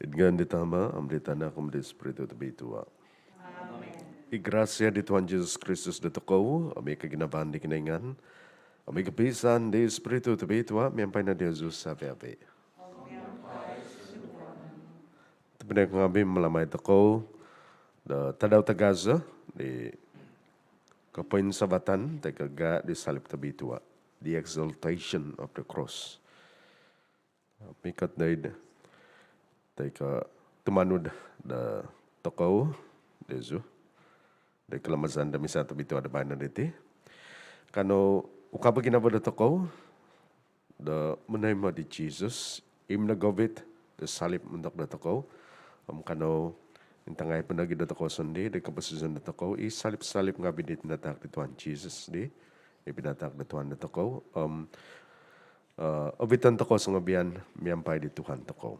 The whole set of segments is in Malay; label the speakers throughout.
Speaker 1: Dengan ditambah amri tanah kemudian Espiritu tebi tua. I gracia di Tuhan Yesus Kristus de tokau, ami keginapan di kenengan, ami kepisan di Espiritu tebi tua, miampai na Jesus sapi-api. Tebenek ngabi melamai tokau, da tadau tagaza, di kepoin sabatan, tekaga di salib tebi tua, the exaltation of the cross. Mikat daid, teka temanud da tokau, desu, da kelamazan da misa tebi tua da baina diti. Kano ukapa ginaba da tokau, da menaima di Jesus, im na govit, da salib mendak da tokau, kano intangai penagi da tokau sendi, da kapasisan da tokau, i salib-salib ngabi di tinatak di Tuhan Jesus di, i pinatak da Tuhan da tokau, obitan tokau sengabian miampai di Tuhan tokau.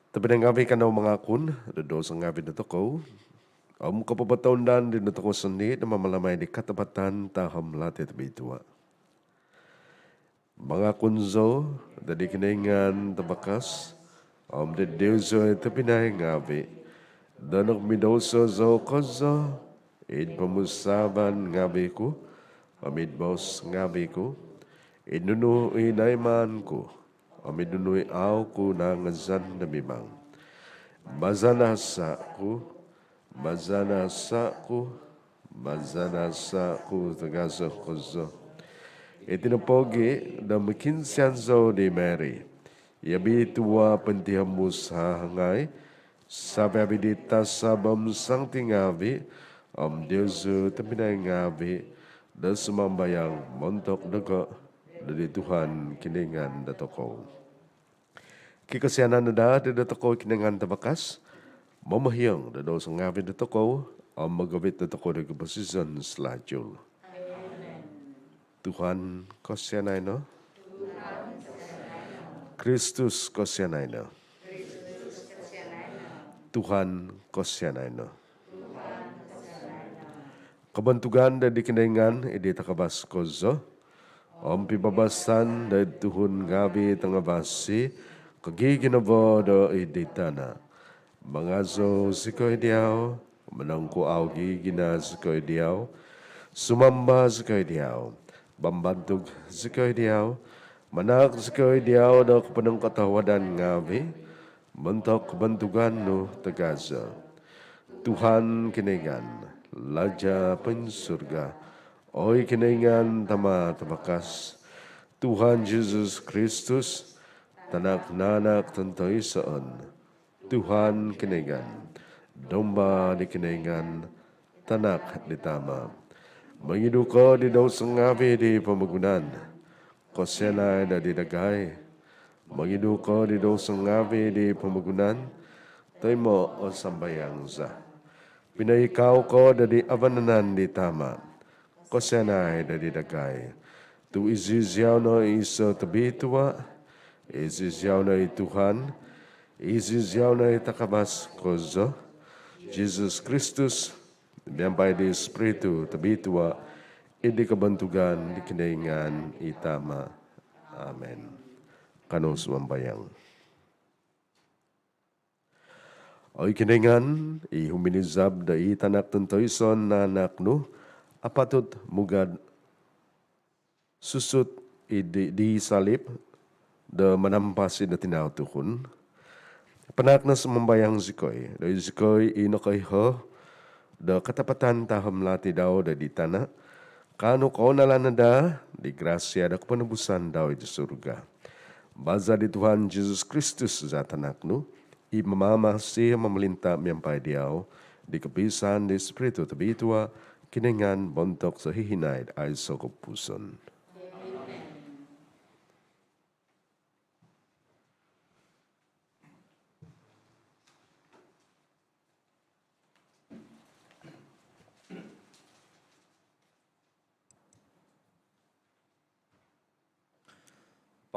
Speaker 1: Tapi ngabi kanau mengakun, da dosa ngabi da tokau, kapapataon dan di tokau sendi, da mamalamay di katapatan taham latih tabi tua. Mga kunzo, dadi kiningan tabakas, de deuso ito pinay ngabi, danok midoso zo kozo, id pamusaban ngabi ko, amid bos ngabi ko, idunu inayman ko, amid nunuy aw ko na ngazan na bimang. Bazana sa ko, tagaso kozo. Itinapogi da makinsianzo di Mary. Yabi tua pentihamus hangay. Sabi abidita sabam sang tingabi. Deusu tapinay ngabi. Da sumambayang montok daga. Dari Tuhan kiningan datoko. Kikasianan na da datoko kiningan tabakas. Mamahiyang da daw sang ngabi datoko. Magabit datoko da kapasisan selajul. Tuhan kosianay no? Kristus kosianay no? Tuhan kosianay no? Kabantugan da dikinengan edi takabas kozo. Pibabasan da Tuhun gabi tangabasi. Kagiginabo da edi tana. Mangazo sikoy diyaw. Manangku aw gigina sikoy diyaw. Sumamba sikoy diyaw. Bambantug sikoy diyaw, manak sikoy diyaw da kepenang katawadan ngabi, bentok bantugan no tagaza. Tuhan kiningan, laja pensurga, oi kiningan tama tabakas. Tuhan Yesus Kristus, tanak nanak tentoy saan. Tuhan kiningan, domba di kiningan, tanak ditama. Mengiduka di daw sengabi di pemagunan, kosenay da didagay. Mengiduka di daw sengabi di pemagunan, tayo mo o sambayang za. Pinaikaw ko da di abananan di tama, kosenay da didagay. Tu izizyaw no iso tabitua, izizyaw no Tuhan, izizyaw no itakabas kozo, Jesus Kristus, Biampai di Espiritu tabitua, idi kabantugan di kinaingan itama. Amen. Kano sumambayang. O kinaingan, ihuminizab da itanak tentoison na anak no, apatut mugad susut di salib da manampasi da tinautukun. Panak na sumambayang zikoy, da zikoy inokay ho, da katapatan taham lati daw da di tanah, kano ko nalanada, di grasya da kepenebusan daw di surga. Baza di Tuhan Yesus Kristus za tanaknu, i mamamasi memelinta miampai diaw, di kepisan di Espiritu tabitua, kiningan bontok sa hihinay ay sa kepuson.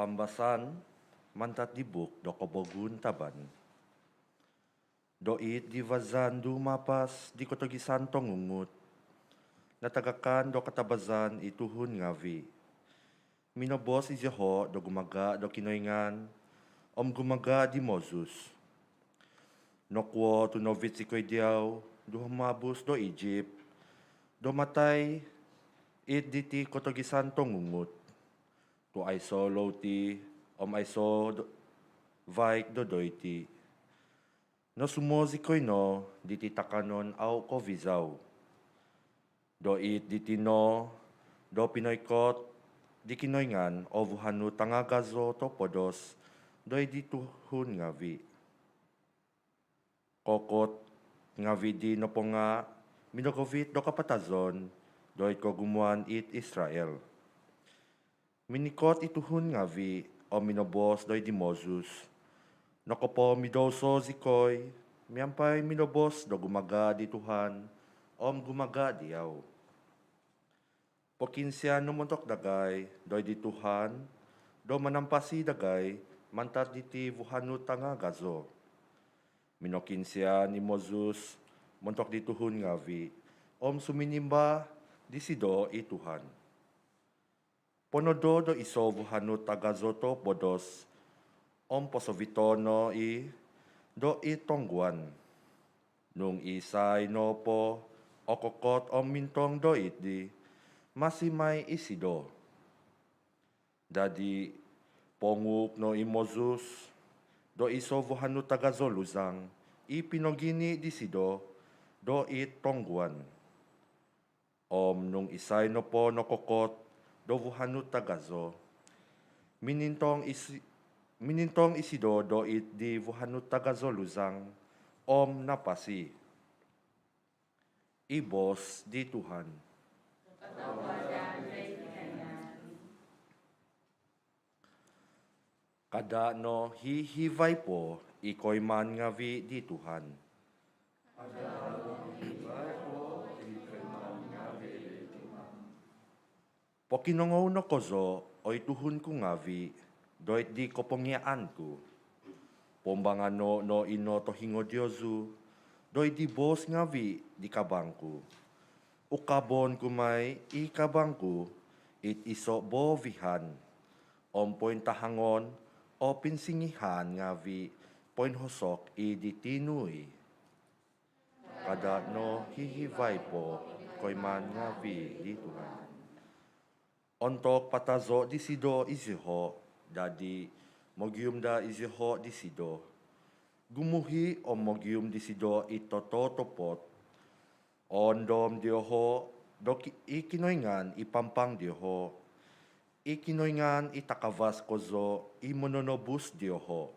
Speaker 2: Pambasan mantat dibuk do kobogun taban. Doit di vazan du mapas di kotogisan tongungut. Natagakan do katabazan ituhun ngavi. Minobos iziho do gumaga do kinoingan gumaga di Moses. Nokwo tu novit si diaw do humabus do Egypt. Do matay diti kotogisan tongungut. Tu aiso loti aiso vaik do doiti. No sumozi no diti takanon au ko vizaw. Doit diti no do pinoykot di kinoyngan o vuhanu tangagazo to podos doi dituhun ngavi. Kokot ngavi di no po nga minogovit do kapatazon doi ko gumuan Israel. Minikot ituhun ngavi o minobos doi di Moses. Nokopo midoso zikoy, miyampay minobos do gumaga di Tuhan, gumaga diyaw. Pokinsya numuntok dagay, doi di Tuhan, do manampasi dagay, mantat diti vuhanu tanga gazo. Minokinsya ni Moses, muntok di Tuhun ngavi, suminimba di sido i Tuhan. Ponodo do iso vuhanu tagazoto bodos, posovitono do tongguan. Nung isay no po, okokot mintong do di, masih may isido. Dadi ponguk no Moses, do iso vuhanu tagazoluzang, pinogini di sido, do tongguan. Nung isay no po no kokot, do vuhanu tagazo, minintong isido do di vuhanu tagazo luzang, napasi. Ibos di Tuhan. Kada no hihivay po, ikoy man ngavi di Tuhan. Pokinongaw no kozo, oy tuhun ko ngavi, doit di kopongyaan ko. Pombangano no ino to hingo Diosu, doy di bos ngavi di kabangku. Ukabon kumay ikabangku, iso bovihan. Poin tahangon, pinsingihan ngavi, poin hosok di tinui. Kada no hihivay po, koy man ngavi di Tuhan. Ontok patazo di sido iziho, dadi mogium da iziho di sido. Gumuhi mogium di sido totopot. Ondom dioho, do ikinoingan ipampang dioho. Ikinoingan itakavas kozo imononobus dioho.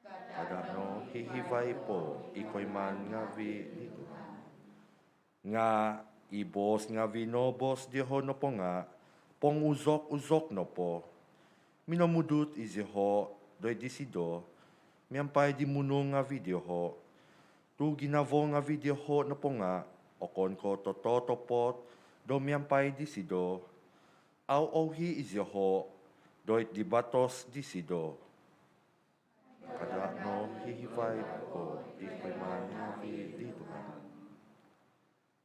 Speaker 2: Kadano hihivay po, ikoy man ngavi di Tuhan. Nga ibos ngavi nobos dioho no po nga, ponguzok-uzok no po. Minomudut iziho, doy disido, miyampay di munong nga video ho. Tu ginavo nga video ho no po nga, okon ko totopot, do miyampay disido. Au-auhi iziho, doy di batos disido. Kada no hihivay po, ikoy man ngavi di Tuhan.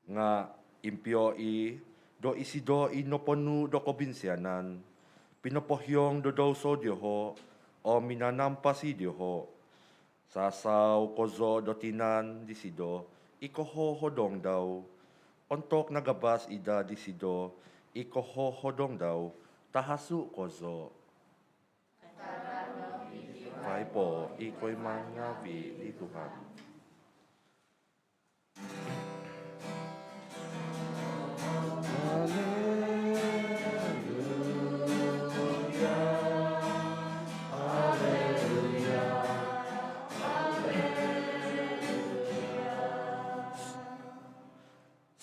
Speaker 2: Nga impyo do isido inoponu do kobinsyanan, pinopohyong do doso dioho, minanampasi dioho. Sasaw kozo do tinan disido, ikohohodong daw. Ontok nagabas ida disido, ikohohodong daw, tahasu kozo. Kay po, ikoy man ngavi di Tuhan.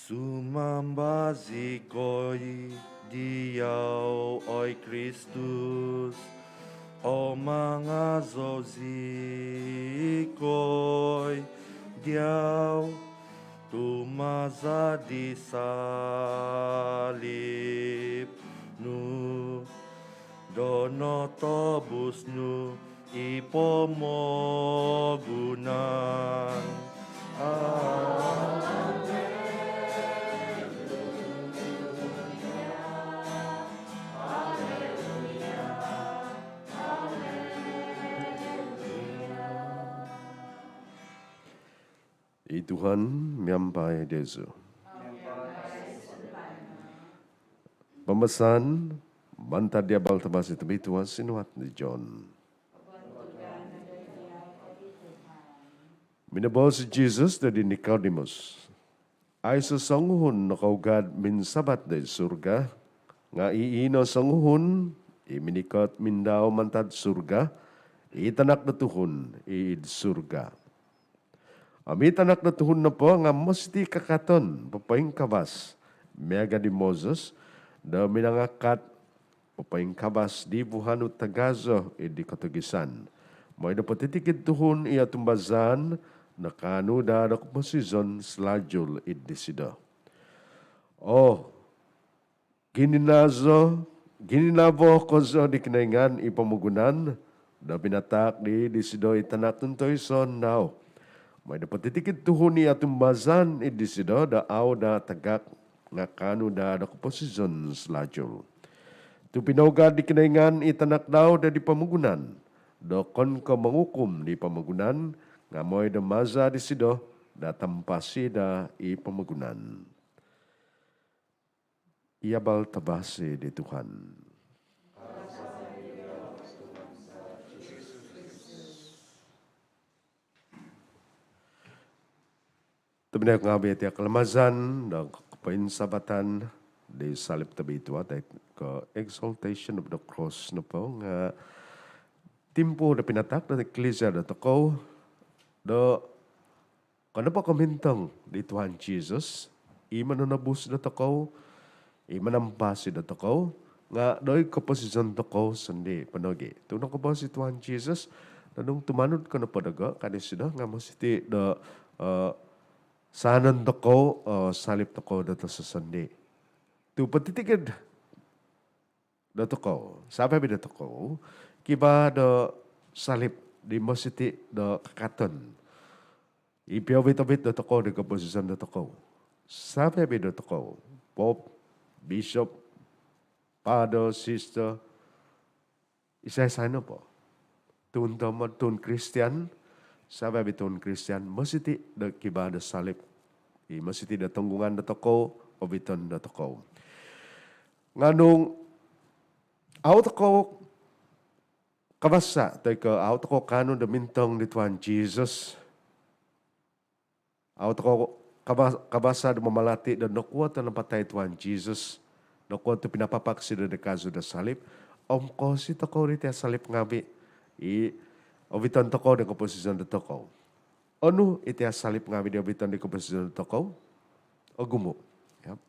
Speaker 2: Sumambazikoy diyaw oy Kristus, o mga zozikoy diyaw, tumaza di salib nu, do no tobus nu ipomogunan.
Speaker 1: I Tuhan miampai Yesus. Pemesan mantad dia bal tabas itu Tuhan sinuat di John. Minabos Jesus dari Nicodemus. Ay sasangguhon nakaugad min sabat dari surga. Nga iino sanguhon, iminikot mindaw mantad surga. Itanak na tuhon, iid surga. Amit anak na tuhon na po nga musti kakaton, papaing kabas, mega di Moses, da minangakat, papaing kabas di buhanu tagazo, di katugisan. May na patitikid tuhon iya tumbazan, nakanuda na kuposizon slajul idisida. Oh, gininabo ko zo di kinaingan ipamugunan, da binatak di disido itanak tuntoy son now. May dapat titikid tuhon ni atumbazan idisido da aw da tagak nga kanu da posisyon slajol. Tu pinawgad di kinaingan itanak daw da di pamugunan. Do kon ko mangukum di pamugunan nga moy da maza disido da tampasi da i pamugunan. Iabal tabasi di Tuhan. Tabinak nga ba iti akalamasan ng kapainsabatan di salip tabi ito at exaltation of the cross na po nga timpo na pinatak na eklesia na toko do kano pa komintang di Tuhan Jesus ima na nabus na toko ima nampasi na toko nga doy kaposisyon toko sandi panogi. Tunong ko ba si Tuhan Jesus nanong tumanod ka na padaga kanisida nga masiti na sanan toko salip toko dito sa sandi. Tu patitigid dito ko. Sabi ba dito ko, kiba do salip di masiti do kakaton. Ipiawit-awit dito ko di kaposisyon dito ko. Sabi ba dito ko, Pope, Bishop, Father, Sister, isa-isa na po. Tun Christian, sabi bitun Christian, masiti da kiba da salip. Masiti da tunggungan da toko, o biton da toko. Nganong, out ko, kabasa, tayo ka, out ko kano da mintong ni Tuhan Jesus. Out ko, kabasa da mamalati da nakuha ta ng patay Tuhan Jesus. Nakuha ta pinapapaksi da kaso da salip. Ko si toko rite salip ngabi. Obiton toko di komposisyon da toko. Ano iti salip nga di obiton di komposisyon da toko? O gumo. Yep.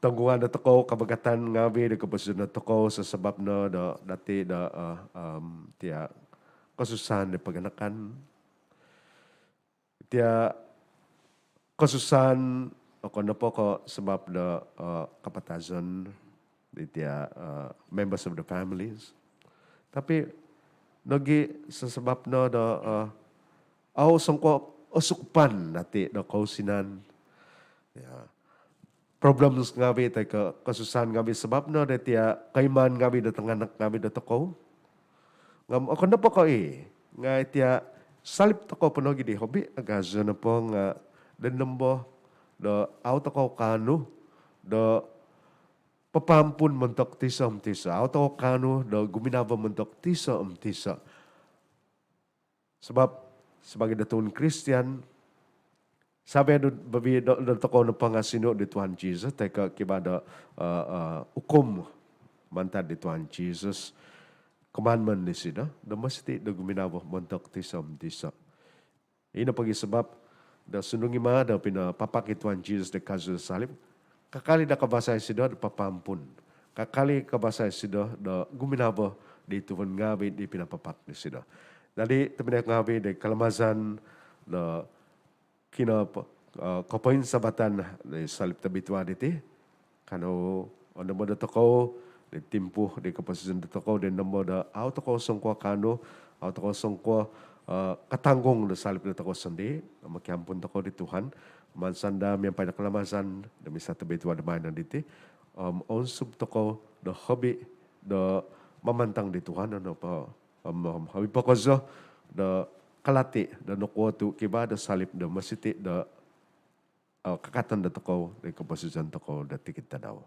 Speaker 1: Tanggungan da toko, kabagatan nga di komposisyon da toko sa sabab na dati da tiya kasusan di paganakan. Tiya kasusan ako na po ko sabab na kapatazon di tiya members of the families. Tapi nagi sa sabab na sangko usukpan nati na kausinan. Yeah. Problems nga bi tayo kasusan nga bi sabab na dati kaiman nga bi datanganak nga bi datako. Ngam ako na po ko nga itiya salip tako panogi di hobi agazo na po nga denambo do auto ko kanu do papampun mentok tisa Auto kanu do guminaba mentok tisa. Sebab sebagai datun Kristian, sabi babi do toko na pangasino di Tuhan Jesus, teka kibada ukom mantad di Tuhan Jesus, commandment ni sida, do mesti do guminaba mentok tisa. Ina pag-isabab, da sunungi ma da pinapapakit Tuhan Jesus di kaso salib, kakali da kabasay sida da papampun. Kakali kabasay sida da guminabo di tuwan ngabi di pinapapak ni sida. Dali tabinak ngabi di kalamazan da kapain sabatan di salip tabitwa diti. Kano ano mo da toko di timpuh di kapasitan da toko di namo da au toko songkwa kano au toko songkwa katanggung da salib da toko sendi makiampun toko di Tuhan mansanda mian pada kelamasan demi satu betua da mainan diti onsub toko da hobi da mamantang di Tuhan ano pa habi pakozo da kalati da nokwa tu kiba da salib da masiti da kakatan da toko di kapasitan toko da tikit tadaw.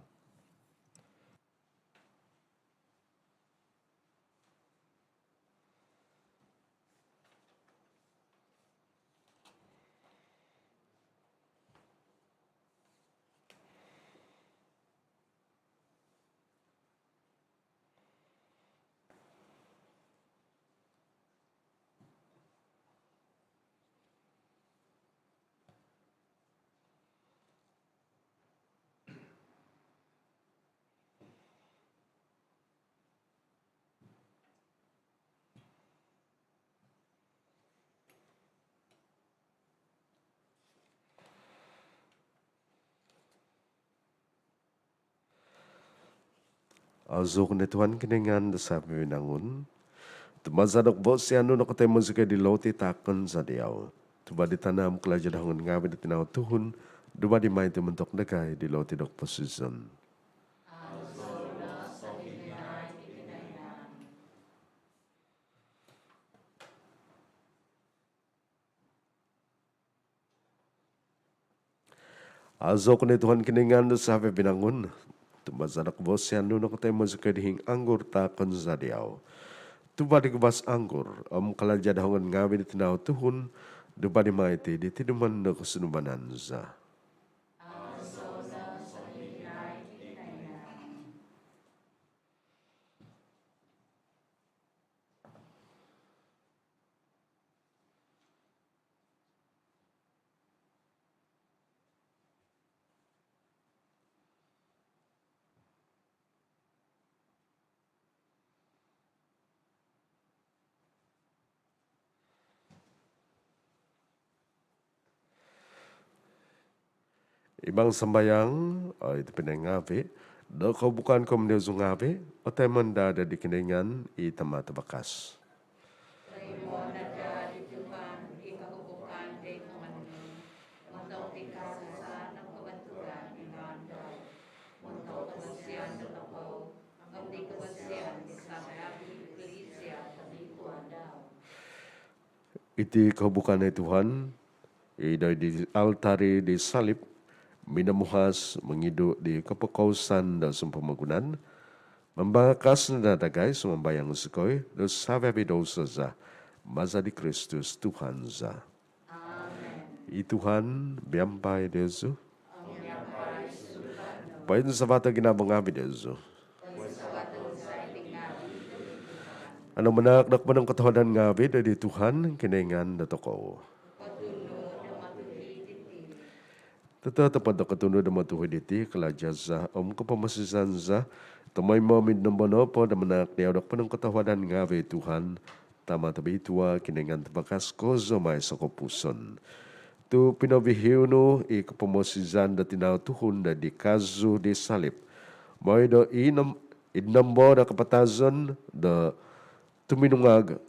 Speaker 1: Azok ni Tuhan kiningan da sabi nangun. Tumazadok bo si anu no katay musika di loti takon sa diyaw. Tuba di tanam kelajadahangon ngabi di tinaw tuhun. Duba di may tumuntok na kay di loti dok posisyon. Azok ni Tuhan kiningan da sabi binangun. Tumazadak bo si anu no katay musika di hing anggur takon sa diyaw. Tuba di kubas anggur, kalajadahangon ngabi di tinaw tuhun. Duba di may ti di tinuman na kusunubanan za. Ibang sembayang, itu pinengavi, do kau bukan kau mendezu ngavi, o teman ada di keningan i tempat bekas. Iti kau bukan Tuhan, di altari di salib, minamuhas mengiduk di kepekausan dan sempemagunan, membakas nada guys membayang sekoi, dos sababi dosa za, maza di Kristus Tuhan za. I Tuhan biampai Yesu. Pain sabata ginabang abi Yesu. Ano menak nak menang ketahuan ngabi dari Tuhan kenengan datoko. Tetapi pada ketundu dama Tuhan diti kelajaza kepemasisan za temai mamin nombano po dan menak dia dak penang ketahuan ngabi Tuhan tama tabi tua kenengan tebakas kozo mai sokopuson. Tu pinabihiuno i kepemasisan datinau Tuhan da di kazu di salib. Mai do inambo da kapatazon da tuminungag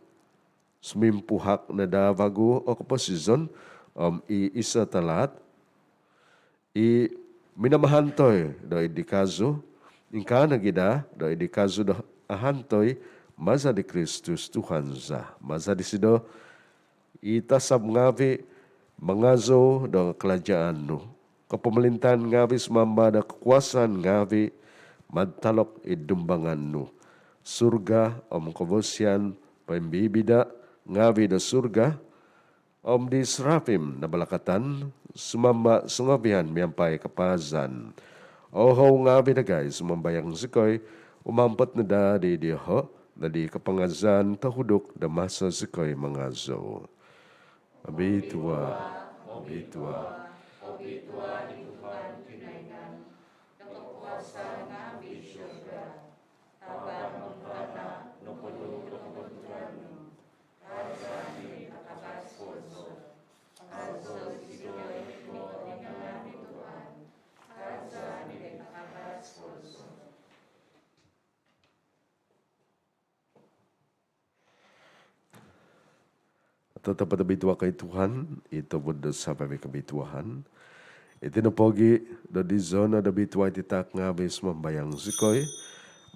Speaker 1: sumimpuhak na davago o kapasizon i isa talat i minamahantoy do di kazo ingka nagida do di kazo do ahantoy maza di Kristus Tuhan za maza di sido itasab ngavi mangazo do kerajaan no kepemerintahan ngavi semamba da kekuasaan ngavi madtalok idumbangan no surga kebosian pembibida ngavi da surga di serafim na balakatan sumamba sungabihan miampai kapazan ngavi da guys sumambayang sikoy umampat na da di diho na di kapangazan tahuduk da masa sikoy mangazo abitua abitua di Tuhan kinainan na kekuasaan ngavi surga taban mengkana no penuh kebetulan Raja di atas kurso Raja sidoy mo dengan Tuhan Raja di atas kurso Atau tapat bitua kay Tuhan, ito budo sa kabituahan. Itinapogi da di zona da bitua ititak nga bis mambayang sikoy.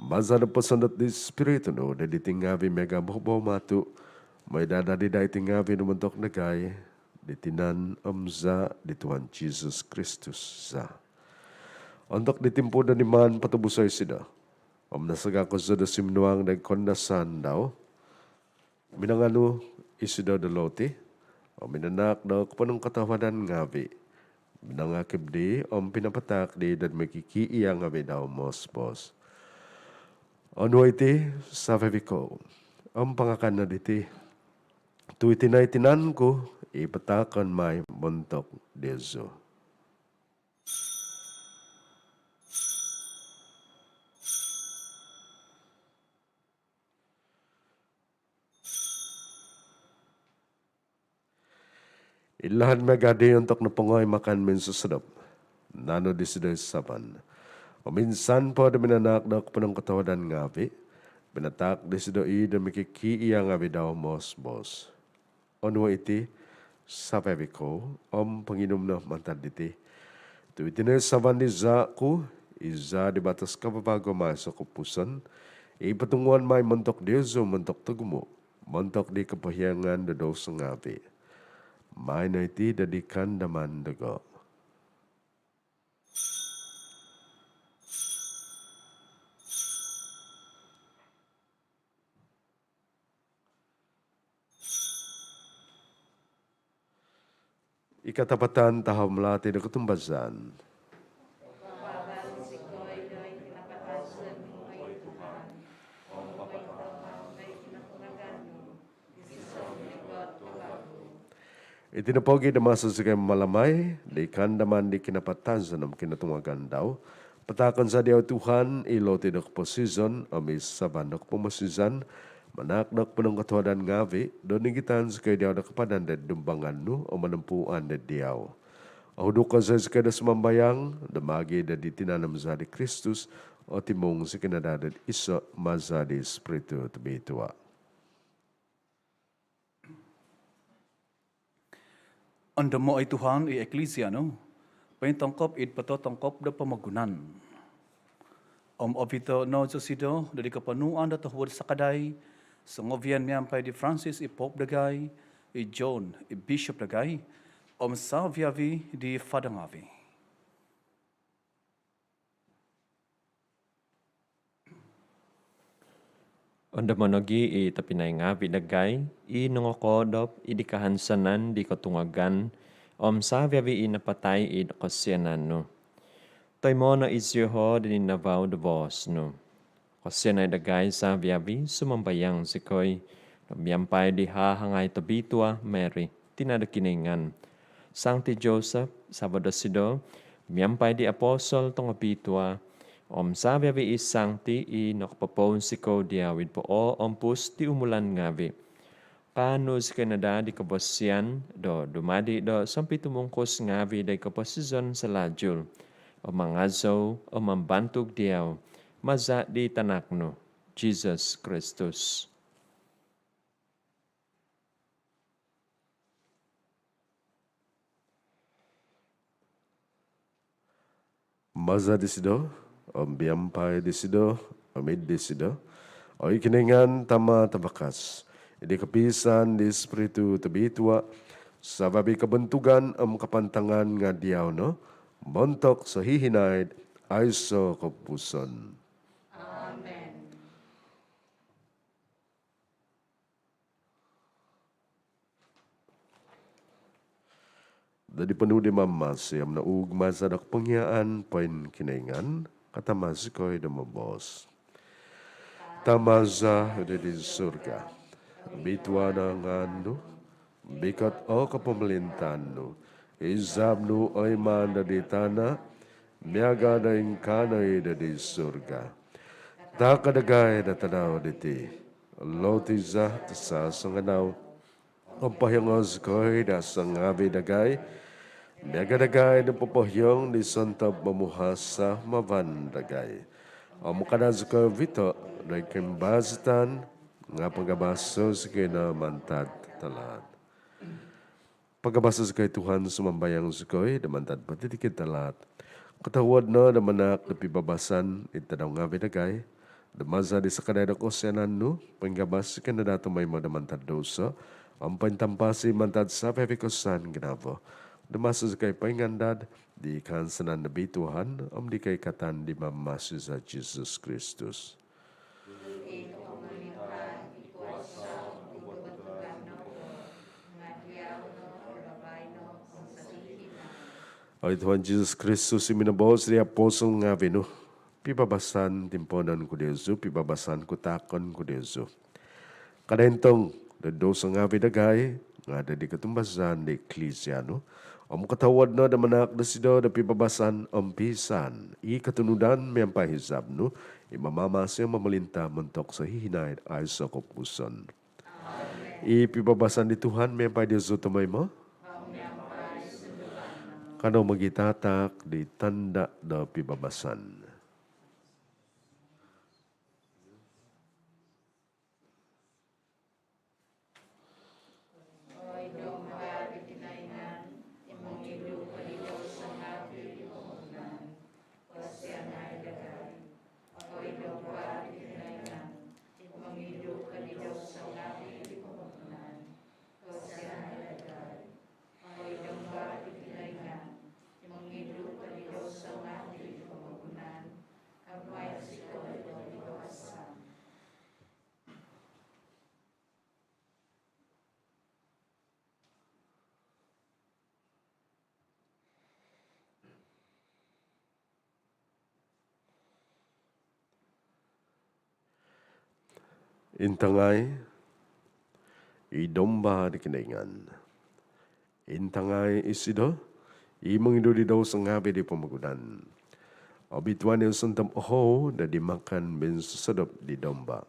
Speaker 1: Baza na pasandot di spirito no, da di tingabi mega bobo matu. May dada di da itingabi no mentok nagay. Di tinan amza di Tuhan Jesus Kristus za. Untuk ditimpo da ni man patubusay sida. Nasaga ko sa da simnuang da kondasan daw. Minangano isida da lote. Minanak da kapanong katawadan ngabi. Minangakib di pinapatak di dan makikiiyang ngabi daw mos. Ano iti sabi ko. Pangakan na diti. Tu itinay-tinan ko ipatakan may montok dezo. Ilahan magadi untuk napungoy makan min susadap. Nano disiday saban. O minsan po da minanak da kapanong katawadan ngabi. Binatak disiday da mikikiiya ngabi daw mos. Ono iti sabi ko panginom na mantad diti. Tu itinay saban di za ko. Iza di batas kapabago may sa kupusan. Ipatunguan may montok dezo montok tugumo. Montok di kapahiyangan da daw sa ngabi. May na iti dadikan daman dago. Ikatapatan tahaw melati na kutumbasan. Itinapogi na masa sa kay malamay, di kandaman di kinapatan sa nam kinatungagan daw. Patakan sa diyaw Tuhan, iloti na posizon, amis saban na pumasizan, manaknak po ng katuwadan ngavi, doon nigitan sa kay diyaw na kapadan na dumbangan no, o manampuan na diyaw. Ahudukan sa kay na sumambayang, damagi na di tinanam sa di Kristus, o timong sa kinadadan isa mazadi Espiritu tabituwa.
Speaker 3: Anda mo ay Tuhan i Eklesia, no? Paintangkop it patotangkop da pamagunan. Obito no Josido, dari kapanuan da tahuad sa kaday, sa ngovian miyampay di Francis i Pope dagay, i John i Bishop dagay, sa viavi di Fadangavi.
Speaker 4: Onda monogi tapinay nga bidagay, nungokodop idikahansanan di katungagan, sabi napatay kasyanan no. Toy mo na isyoho din nabaw de boss no. Kasyanay dagay sa viabi sumambayang sikoy, nabiyampay di hahangay tabitwa Mary, tinadakiningan. Sancti Joseph, Sabado Sido, miyampay di apostol tong abitwa, sabi abi isang ti nakapapon si ko diawid po pus ti umulan ngabi. Kano si Canada di kabosyan do dumadi do sampi tumungkos ngabi day kaposizon sa lajul. Mangazo mambantog diaw maza di tanakno Jesus Christus.
Speaker 1: Maza disido, biyampay disido, amid disido, o ikiningan tama tabakas. Idi kapisan di Espiritu tabitwa, sa babi kabantugan kapantangan nga diyaw no, montok sa hihinaid ay so kapuson.
Speaker 5: Amen.
Speaker 1: Dadi penuh di mamas yang naugma sa dakpangyaan poin kiningan, katamas ko'y dumabos. Tamaza di surga, bitwa na ngano, bikat o kapamelintan no, izab no ay manda di tana, miyaga na inkanay di surga. Takadagay na tanaw diti, lotiza sa sanganaw, ang pahingos ko'y dasang ngabi dagay, miyagadagay na papahyong ni Santa Mamuhasa Mavandagay. Ang mukadaz ko vito, na kimbazitan, nga pagkabaso sa kinamantad talat. Pagkabasa sa kay Tuhan sumambayang sa koy, damantad patitikid talat. Katawad na damanak na pibabasan, itadaw nga binagay, damaza di sa kanada ko siyanan no, panggabas kanadato may madamantad dosa, ang pantampasi mantad sa pepikosan ginavo. Damasa sa kay pangandad, di kansanan na bituhan, di kay katan di mamasi sa Jesus Kristus. Ay Tuhan Jesus Kristus, iminabos di apostol nga vino. Pibabasan timponan ko Diyoso, pibabasan ko takon ko Diyoso. Kadentong, dadosa nga vidagay, nga di katumbasan di eklesyano. Om katawad na damanak na sido da pibabasan om pisan. I katunudan may pahisab no, imamamasya mamalinta mentok sa hihinay ay sa kupuson. I pibabasan di Tuhan may pa Diyoso tumay mo. Kano magitatak di tanda da pibabasan. Intangay, idomba di kinaingan. Intangay isido, imong ido di daw sa ngabi di pamagudan. Obituan yung santam oho na dimakan bin susadop di domba.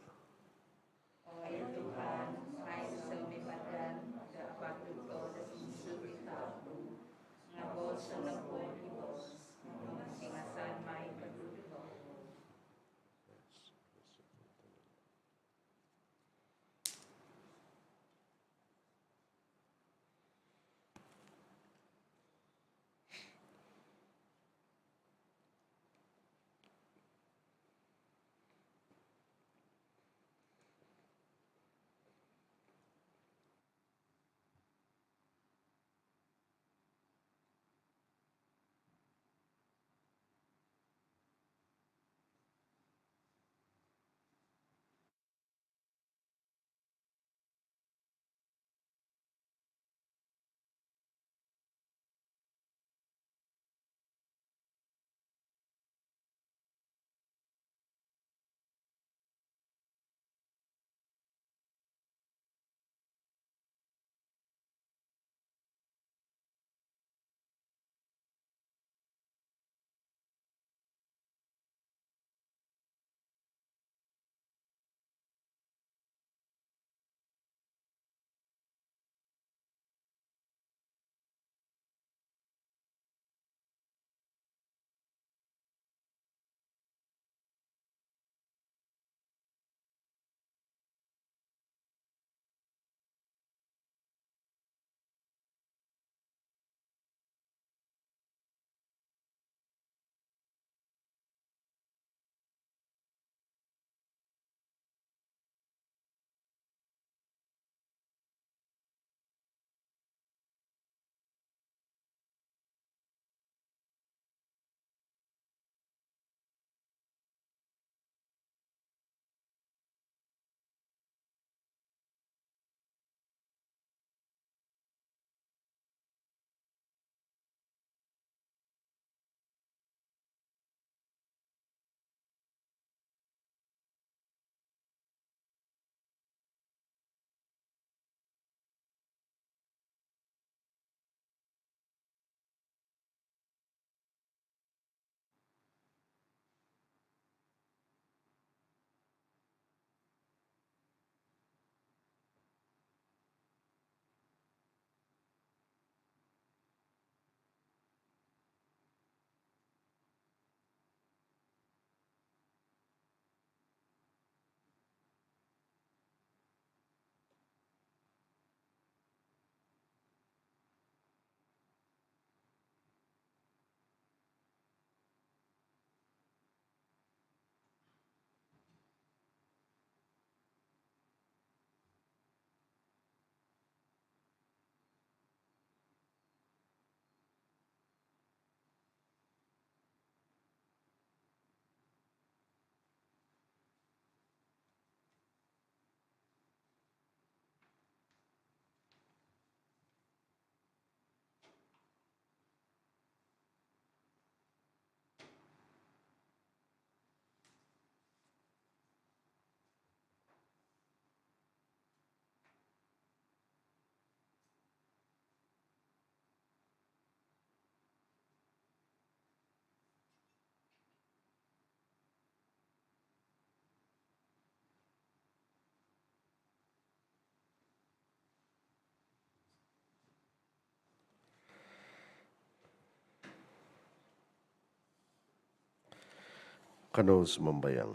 Speaker 1: Kanos membayang.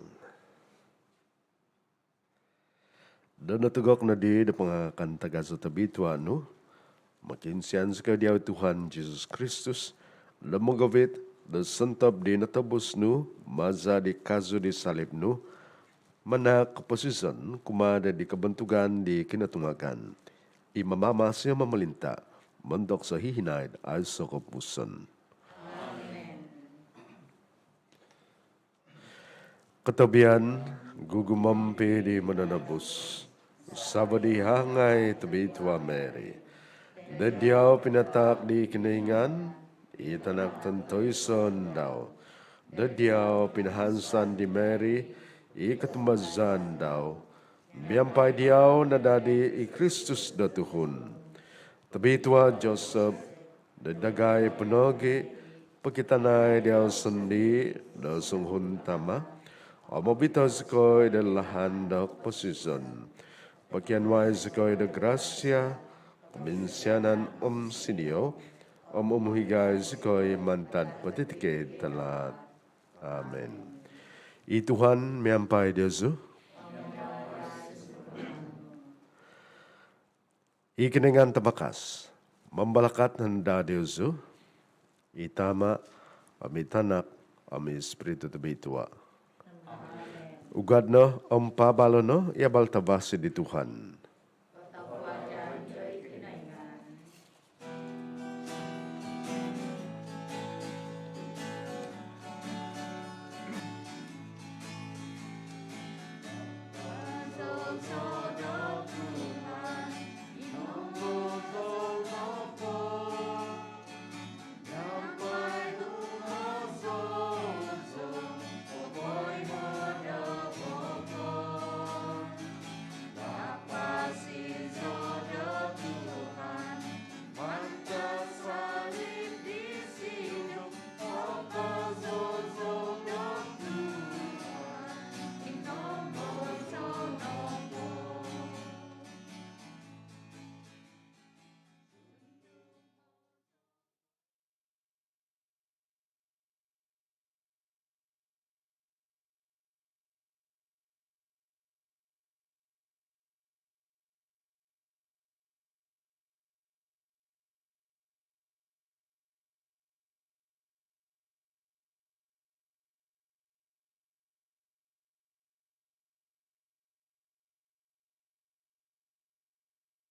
Speaker 1: Dan natugok na di da pangakan taga sa tabitwa no, makinsiyan sa kadiyaw Tuhan Jesus Kristus, lamagawit, da santab di natabos no, maza di kazo di salib no, mana kapasisan kumada di kabantugan di kinatungagan, imamama siya mamalinta, mandok sa hihinaid ay sa kapusan. Katabian, gugumampi di mananabos, sabadi hangay tabitwa Mary. Dadyaw pinatak di kinaingan, itanak tantoy son daw. Dadyaw pinahansan di Mary, ikatumazan daw. Biyampay diyaw na dadi i Kristus datuhon. Tabitwa Joseph, dadagay punogi, pagkitanay diyaw sandi, dasung tama. Amabitas ko'y dalahandok posisyon. Pagyanway ko'y da grasya, kuminsyanan sinio, umuhigay ko'y mantad patitikid talat. Amen. Ituhan miyampay Diyosu. Ikiningan tabakas, mambalakat handa Diyosu, itama, amitanak, ami Espiritu tabitwa. Ugad no, pabalo no, iabal tabasi di Tuhan.